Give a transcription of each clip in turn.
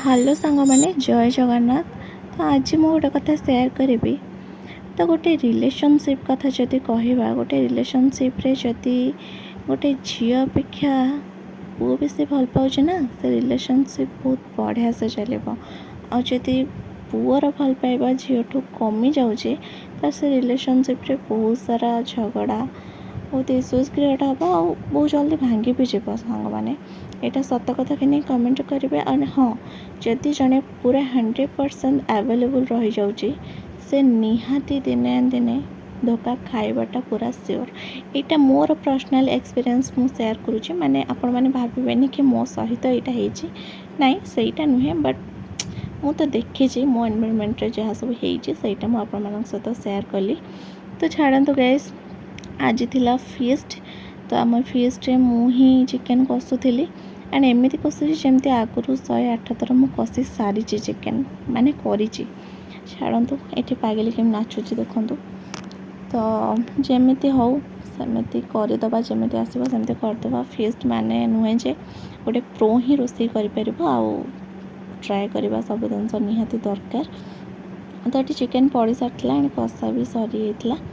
Hello सांग मैंने जय जगन्नाथ। तो आज मु गोटे कथा शेयर करी। तो गोटे रिलेशनशिप कथा जदि कहवा गोटे रिलेशनशिप रे जदि गोटे झी अपेक्षा पुओ बेसी भल पाऊँ ना से रिलेशनशिप बहुत बढ़िया से चलो। आदि पुअर भल पाइबा झीठू कमी जाऊे तो से रिलेशनशिप रे बहुत सारा झगड़ा बहुत इश्यूज क्रिएट हम और बहुत जल्दी भांगी भी जीव सांग मैंने यहाँ सत कथा कि नहीं कमेंट करेंगे। और हाँ जदि जड़े पूरा 100% अवेलेबल रही जाऊँगी से निहाती दिने दिने धोखा खाइबाटा पूरा श्योर। यहाँ मोर पर्सनल एक्सपीरियंस मु शेयर करुँची माने आपण मैंने भावेनि कि मो सहित यहाँ नाई सेटा नुहे बट मु तो देखी मो एनवायरनमेंट रे जहाँ सब होता मुझे सहित शेयर कली। तो छाड़ू गाइस आज थिला फीस्ट। तो आम फीस्ट रे मु ही चिकेन कसुली एंड एमती कसुची जमती आगुरी 108 थर मु कषि सारी चिकेन माने करी छाड़ू ये पागली केम नाचुची देखु। तो जमी हो सेमती करदे जमी आसो सेमती करदे। फीस्ट माने नुहे जे गोटे प्रो ही रोषे कर ट्राए करवा सब जिन निहाती दरकार। तो ये चिकेन पड़ सारी एंड कषा भी सरी जाता।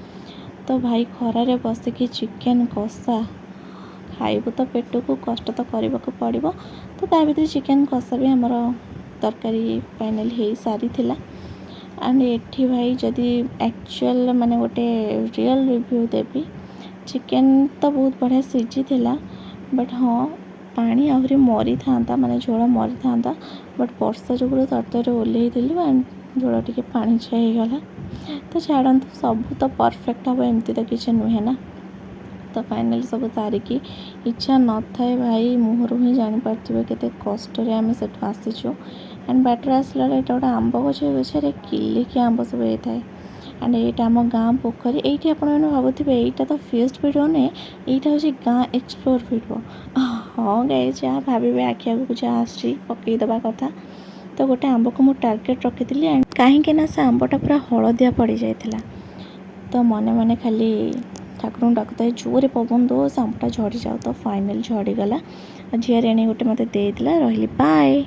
तो भाई खरारे बसिकी चिकेन कषा खाइबू तो पेट को कष्ट तो करने को पड़ो। तो ता भर चिकेन कषा भी आमर तरकारी फाइनाल हो सारी थिला। एंड एठी भाई जदि एक्चुअल माने गोटे रियल रिव्यू देवी चिकेन तो बहुत बढ़िया सीझी थिला बट हाँ पानी आहरी मरी था माने झोल मरी था बट वर्षा जो तरतर ओल्लई एंड झोल टे पानी छाईगला। तो छाड़ू सब तो परफेक्ट हम एमती तो किसी नुहे ना। तो फाइनाली सब सारिकी इच्छा न थाए भाई मुहर ही जापारे के कष्ट आम से आसीचु। एंड बाटर आसला गोटे आंब गछ गचारे किलिकी आंब सब होता है। एंड यहाँ आम गाँ पोखरी ये आपने भावुवे यहाँ तो फीस्ट वीडियो नुहे यहाँ हूँ गाँ एक्सप्लोर वीडियो। हाँ गाए जहाँ भावे आखि आगे जहाँ आसी पकईदबा कथा। तो गोटे आंब को मुझे टार्गेट रखी एंड कहीं से आंबटा पूरा हलदिया पड़ जाता। तो मने मने खाली ठाकुर डाकुता जोरे पवन दो आंबटा झड़ी जाओ। तो फाइनाल झड़ीगला। झील एणे गोटे मत देला रही बाय।